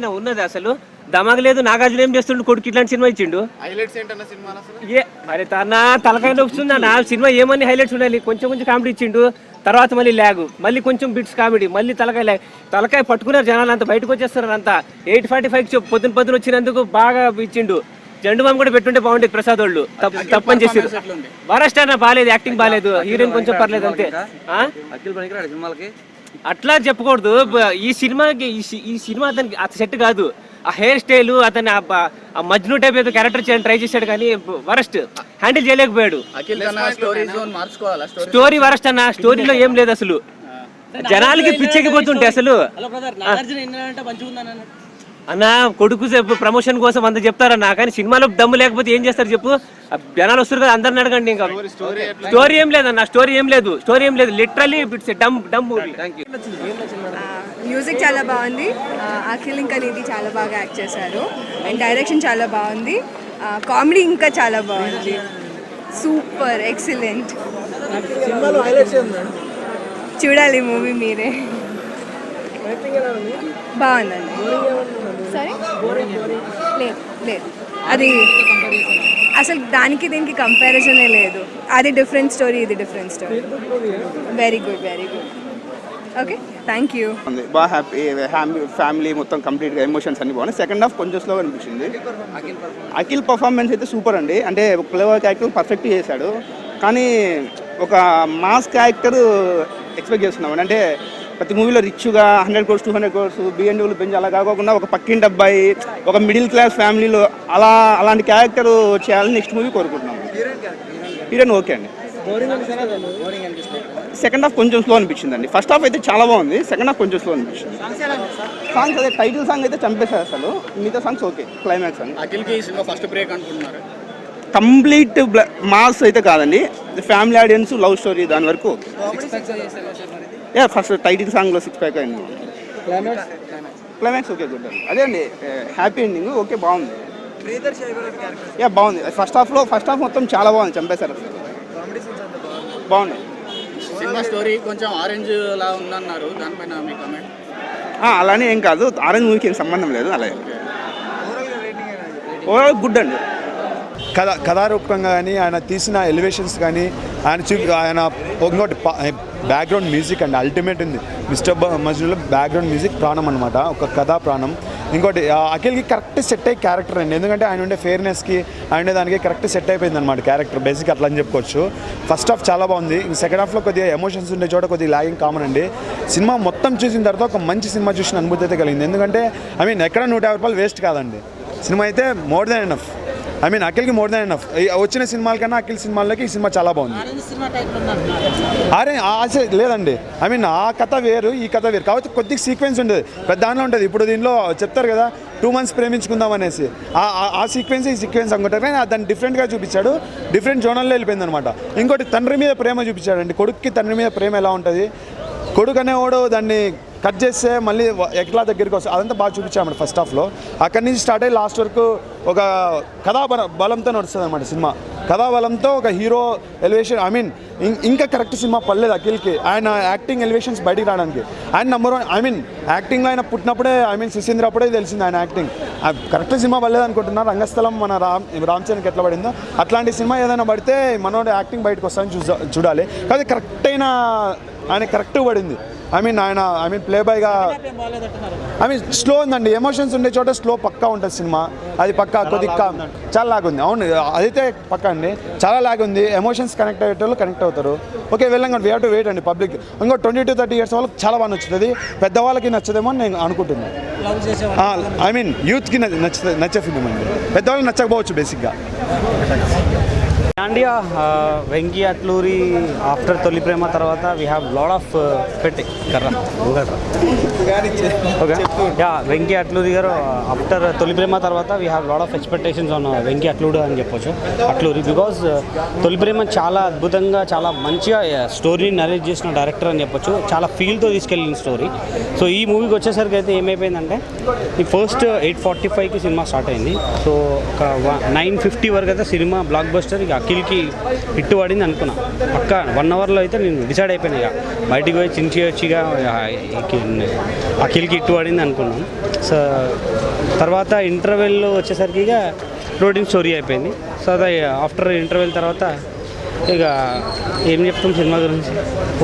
సినిమానేనా ఉన్నది అసలు? దమాగ లేదు. నాగార్జున ఏం చేస్తుండు? కొడుకు ఇట్లాంటి సినిమా ఇచ్చిండు. మరి తన తలకాయ వస్తుంది అన్న సినిమా. ఏమని హైలైట్స్ ఉండాలి? కొంచెం కొంచెం కామెడీ ఇచ్చిండు, తర్వాత మళ్ళీ ల్యాగ్, మళ్ళీ కొంచెం బిట్స్ కామెడీ, మళ్ళీ తలకాయ ల్యాగ్. తలకాయ పట్టుకున్నారు జనాలు అంతా, బయటకు వచ్చేస్తున్నారు అంతా. 8:45 పొద్దున వచ్చినందుకు బాగా ఇచ్చిండు. జండు బామ్ కూడా పెట్టుంటే బాగుండేది ప్రసాద్ వాళ్ళు. తప్పని చేసారు. వరస్ట్ అన్న బాగాలేదు, యాక్టింగ్ బాగాలేదు, హీరోయిన్ కొంచెం పర్లేదు అంతే. అట్లా చెప్పకూడదు. ఈ సినిమా అతనికి సెట్ కాదు. ఆ హెయిర్ స్టైల్, అతని ఆ మజ్ను టైప్ ఏదో క్యారెక్టర్ చేయాలని ట్రై చేశాడు కానీ వరస్ట్, హ్యాండిల్ చేయలేకపోయాడు. స్టోరీ వరస్ట్ అన్న. స్టోరీలో ఏం లేదు అసలు. జనాలకి పిచ్చెక్కిపోతుంటే అసలు. అన్న కొడుకు ప్రమోషన్ కోసం అంత చెప్తారన్నా, కానీ సినిమాలో దమ్ము లేకపోతే ఏం చేస్తారు చెప్పు? జనాలు వస్తారు కదా, అందరిని అడగండి. ఇంకా స్టోరీ ఏం లేదన్న. స్టోరీ ఏం లేదు. Literally it's dumb movie. Music చాలా బాగుంది. అఖిల్ ఇంకా నిధి చాలా బాగా యాక్ట్ చేశారు. అండ్ డైరెక్షన్ చాలా బాగుంది. కామెడీ ఇంకా చాలా బాగుంది. Super, excellent. చూడాలి మూవీ మీరే. బాగుందండి. సరే, లేదు అది అసలు దానికి దీనికి కంపారిజనే లేదు. అది డిఫరెంట్ స్టోరీ, ఇది different story. Very good. Okay, thank you. బాగా ఫ్యామిలీ మొత్తం కంప్లీట్గా ఎమోషన్స్ అన్ని బాగున్నాయి. సెకండ్ హాఫ్ కొంచెం స్లోగా అనిపించింది. అఖిల్ పర్ఫార్మెన్స్ అయితే సూపర్ అండి. అంటే క్లెవర్ క్యారెక్టర్ పర్ఫెక్ట్ చేశాడు. కానీ ఒక మాస్ క్యారెక్టర్ ఎక్స్పెక్ట్ చేస్తున్నాం. అంటే ప్రతి మూవీలో రిచ్గా 100 crores 200 crores BMW బెంజ్ అలా కాకుండా ఒక పక్కింటి అబ్బాయి, ఒక మిడిల్ క్లాస్ ఫ్యామిలీలో అలాంటి క్యారెక్టర్ చేయాలని నెక్స్ట్ మూవీ కోరుకుంటున్నాం. హీరోయిన్ ఓకే అండి. సెకండ్ హాఫ్ కొంచెం స్లో అనిపించిందండి. ఫస్ట్ హాఫ్ అయితే చాలా బాగుంది. సెకండ్ హాఫ్ కొంచెం స్లో అనిపించింది. సాంగ్స్ అదే టైటిల్ సాంగ్ అయితే చంపేశారు అసలు. మిగతా సాంగ్స్ ఓకే. క్లైమాక్స్ అని కంప్లీట్ మాస్ అయితే కాదండి. ఫ్యామిలీ ఆడియన్స్, లవ్ స్టోరీ దాని వరకు ఫస్ట్ టైటిల్ సాంగ్లో 6 pack అయింది. Climax okay, good. అదే అండి, హ్యాపీ ఎండింగ్ ఓకే, బాగుంది. బాగుంది. ఫస్ట్ హాఫ్ మొత్తం చాలా బాగుంది. చంపేశారు అసలు. బాగుంది. సినిమా స్టోరీ కొంచెం ఆరెంజ్ లా ఉందన్నారు, దానిపైన మీ కామెంట్? అలానే ఏం కాదు, ఆరెంజ్ మూవీకి ఏం సంబంధం లేదు. అలాగే ఓవరాల్ గుడ్ అండి. కథారూపకంగా కానీ, ఆయన తీసిన ఎలివేషన్స్ కానీ, ఆయన ఇంకోటి బ్యాక్గ్రౌండ్ మ్యూజిక్ అండి అల్టిమేట్ ఉంది. మిస్టర్ మజ్నులో బ్యాక్గ్రౌండ్ మ్యూజిక్ ప్రాణం అనమాట, ఒక కథా ప్రాణం. ఇంకోటి అఖిల్కి కరెక్ట్ సెట్ అయ్యే క్యారెక్టర్ అండి. ఎందుకంటే ఆయన ఉండే ఫెయిర్నెస్కి, ఆయన దానికి కరెక్ట్ సెట్ అయిపోయింది అనమాట క్యారెక్టర్. బేసిక్ అట్లా అని చెప్పుకోవచ్చు. ఫస్ట్ హాఫ్ చాలా బాగుంది. సెకండ్ హాఫ్లో కొద్దిగా ఎమోషన్స్ ఉండే చోట కొద్దిగా లాగింగ్ కామన్ అండి. సినిమా మొత్తం చూసిన తర్వాత ఒక మంచి సినిమా చూసిన అనుభూతి అయితే కలిగింది. ఎందుకంటే ఎక్కడ 150 రూపాయలు వేస్ట్ కాదండి. సినిమా అయితే మోర్ దాన్ ఎనఫ్. అఖిల్కి మోర్ దాన్ ఎనఫ్. వచ్చిన సినిమాల కన్నా అఖిల్ సినిమాలకి ఈ సినిమా చాలా బాగుంది. లేదండి, ఆ కథ వేరు, ఈ కథ వేరు. కాబట్టి కొద్దిగా సీక్వెన్స్ ఉండేది, పెద్ద దానిలో ఉంటుంది. ఇప్పుడు దీనిలో చెప్తారు కదా 2 months ప్రేమించుకుందాం అనేసి, ఆ సీక్వెన్స్ ఈ సీక్వెన్స్ అనుకుంటారు. కానీ దాన్ని డిఫరెంట్గా చూపించాడు. డిఫరెంట్ జోనల్లో వెళ్ళిపోయింది అనమాట. ఇంకోటి తండ్రి మీద ప్రేమ చూపించాడండి. కొడుక్కి తండ్రి మీద ప్రేమ ఎలా ఉంటుంది, కొడుకు అనేవాడు దాన్ని కట్ చేస్తే మళ్ళీ ఎట్లా దగ్గరికి వస్తుంది, అదంతా బాగా చూపించామండి ఫస్ట్ హాఫ్లో. అక్కడి నుంచి స్టార్ట్ అయ్యి లాస్ట్ వరకు ఒక బలంతో నడుస్తుంది అనమాట సినిమా. కథాబలంతో ఒక హీరో ఎలివేషన్, ఇంకా కరెక్ట్ సినిమా పడలేదు అఖిల్కి. ఆయన యాక్టింగ్ ఎలివేషన్స్ బయటికి రావడానికి ఆయన నెంబర్ 1. యాక్టింగ్లో ఆయన పుట్టినప్పుడే, సుశీంద్ర అప్పుడే తెలిసింది ఆయన యాక్టింగ్. కరెక్ట్ సినిమా పడలేదు అనుకుంటున్నా. రంగస్థలం మన రామ్ చరణ్కి ఎట్లా పడిందో అట్లాంటి సినిమా ఏదైనా పడితే మనోడు యాక్టింగ్ బయటకు వస్తాయని చూడాలి. కానీ కరెక్ట్ అయిన ఆయన కరెక్ట్ పడింది. ఆయన ప్లే బాయ్గా స్లో ఉందండి. ఎమోషన్స్ ఉండే చోట స్లో పక్కా ఉంటుంది సినిమా. అది పక్కా కొద్దిగా చాలా లాగ్ ఉంది. అవును, అదైతే పక్కా అండి. చాలా లాగ్ ఉంది. ఎమోషన్స్ కనెక్ట్ అయ్యేటోళ్ళు కనెక్ట్ అవుతారు. ఓకే, వెళ్ళంగా వీ హ్యావ్ టు వెయిట్ అండి. పబ్లిక్ ఇంకో 20 to 30 years వాళ్ళకి చాలా బాగా నచ్చుతుంది. పెద్దవాళ్ళకి నచ్చదేమో అని నేను అనుకుంటున్నాను. యూత్కి నచ్చే ఫిల్మ్ అండి. పెద్దవాళ్ళకి నచ్చకపోవచ్చు బేసిక్గా. And వెంకీ అట్లూరి ఆఫ్టర్ తొలి ప్రేమ తర్వాత we have lot of Venky Atluri గారు ఆఫ్టర్ తొలి ప్రేమ తర్వాత we have lot of expectations on Venky Atluri అని చెప్పొచ్చు. అట్లూరి బికాజ్ తొలి ప్రేమ చాలా అద్భుతంగా, చాలా మంచిగా స్టోరీని నరేట్ చేసిన డైరెక్టర్ అని చెప్పొచ్చు. చాలా ఫీల్తో తీసుకెళ్ళిన స్టోరీ. సో ఈ మూవీకి వచ్చేసరికి అయితే ఏమైపోయిందంటే, ఈ ఫస్ట్ 8:45కి సినిమా స్టార్ట్ అయింది. సో ఒక 9:50 వరకు అయితే సినిమా బ్లాక్ బస్టర్. ఇక అఖిల్కి హిట్ పడింది అనుకున్నా పక్క 1 అవర్లో అయితే నేను డిసైడ్ అయిపోయినా ఇక బయటికి పోయి చించి వచ్చిగా అఖిల్కి హిట్ పడింది అనుకున్నాను. సో తర్వాత ఇంటర్వెల్ వచ్చేసరికి ఇక ప్రోటీన్ స్టోరీ అయిపోయింది. సో అది ఆఫ్టర్ ఇంటర్వెల్ తర్వాత ఇక ఏం చెప్తాం సినిమా గురించి.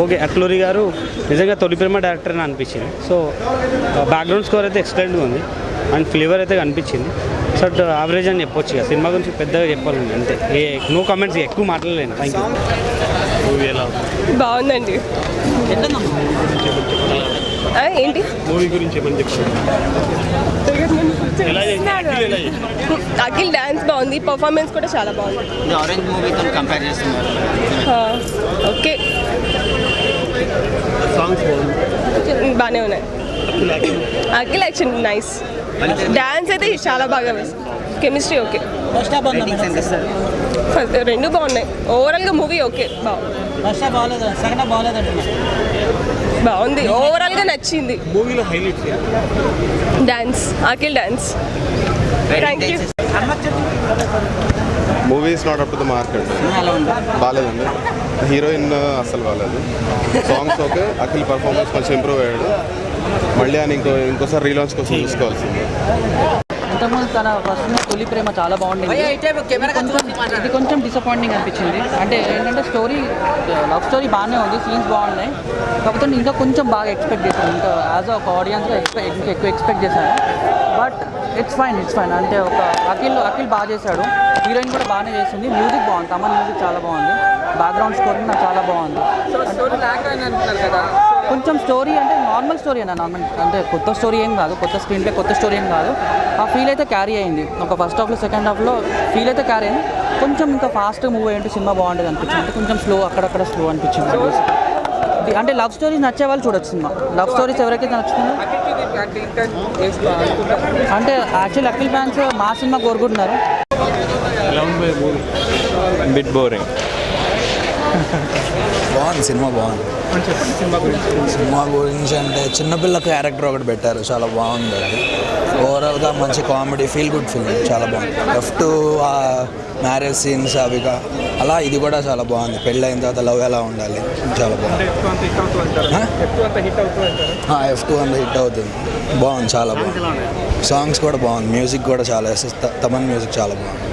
ఓకే, అట్లూరి గారు నిజంగా తొలి ప్రేమ డైరెక్టర్ అని అనిపించింది. సో బ్యాక్గ్రౌండ్ స్కోర్ అయితే ఎక్సలెంట్గా ఉంది అండ్ ఫ్లేవర్ అయితే కనిపించింది. సో యావరేజ్ అని చెప్పొచ్చు. ఇక సినిమా గురించి పెద్దగా చెప్పాలండి అంతే, నో కామెంట్స్, ఎక్కువ మాట్లాడలేను. Thank you. మూవీ ఎలా బాగుందండి. ఏంటి మూవీ గురించి ఏమని చెప్పాలి? అఖిల్ డాన్స్ బాగుంది, పర్ఫార్మెన్స్ కూడా చాలా బాగుంది. ఆరెంజ్ మూవీతో కంపేర్ చేస్తున్నారు. ఓకే, సాంగ్స్ బాగానే ఉన్నాయి. అఖిల్ యాక్షన్ నైస్, డాన్స్ అయితే చాలా బాగా వేస్తుంది, కెమిస్ట్రీ ఓకే, రెండు బాగున్నాయి. ఓవరాల్గా మూవీ ఓకే, బాగుంది, ఓవరాల్గా నచ్చింది. మూవీలో highlights dance, Akhil dance. Thank you. Movie is not up to the mark అండి, బాగాలేదండి. హీరోయిన్ అస్సలు బాగాలేదు. సాంగ్స్ ఓకే, అఖిల్ పర్ఫార్మెన్స్ కొంచెం ఇంప్రూవ్ అయ్యాడు. మళ్ళీ ఆయన ఇంకోసారి రీలాంచ్ కోసం చూసుకోవాల్సింది. ఇంతకుముందు తన ఫస్ట్ తొలి ప్రేమ చాలా బాగుండింది. ఇది కొంచెం డిసప్పాయింటింగ్ అనిపించింది. అంటే ఏంటంటే స్టోరీ, లవ్ స్టోరీ బాగానే ఉంది, సీన్స్ బాగున్నాయి. కాకపోతే ఇంకా కొంచెం బాగా ఎక్స్పెక్ట్ చేశాను, ఇంకా యాజ్ ఒక ఆడియన్స్గా ఇంకా ఎక్కువ ఎక్స్పెక్ట్ చేశాను. But it's fine. అంటే ఒక అఖిల్ బాగా చేశాడు, హీరోయిన్ కూడా బాగానే చేసింది, మ్యూజిక్ బాగుంది, తమన్ మ్యూజిక్ చాలా బాగుంది, బ్యాక్గ్రౌండ్ స్కోర్ నాకు చాలా బాగుంది. కొంచెం స్టోరీ అంటే నార్మల్ స్టోరీ నార్మల్, అంటే కొత్త స్టోరీ ఏం కాదు, కొత్త స్క్రీన్ ప్లే, కొత్త స్టోరీ ఏం కాదు. ఆ ఫీల్ అయితే క్యారీ అయింది. ఒక ఫస్ట్ హాఫ్లో సెకండ్ హాఫ్లో ఫీల్ అయితే క్యారీ అయింది. కొంచెం ఇంకా ఫాస్ట్గా మూవ్ అయ్యింటే సినిమా బాగుండేది అనిపించింది. అంటే కొంచెం స్లో, అక్కడక్కడ స్లో అనిపించింది. అంటే లవ్ స్టోరీస్ నచ్చే వాళ్ళు చూడొచ్చు సినిమా. లవ్ స్టోరీస్ ఎవరికైతే నచ్చుతుందో, అంటే యాక్చువల్లీ అఖిల్ ఫ్యాన్స్ మా సినిమా కోరుకుంటున్నారు. Bit boring. బాగుంది సినిమా, బాగుంది. సినిమా గురించి అంటే చిన్నపిల్ల క్యారెక్టర్ ఒకటి పెట్టారు, చాలా బాగుంది. అది ఓవరాల్గా మంచి కామెడీ, ఫీల్ గుడ్ ఫిల్మ్, చాలా బాగుంది. F2 మ్యారేజ్ సీన్స్ అవి అలా, ఇది కూడా చాలా బాగుంది. పెళ్ళైన తర్వాత లవ్ ఎలా ఉండాలి, చాలా బాగుంది. F2 అంత హిట్ అవుతుంది, బాగుంది, చాలా బాగుంది. సాంగ్స్ కూడా బాగుంది, మ్యూజిక్ కూడా చాలా, తమన్ మ్యూజిక్ చాలా బాగుంది.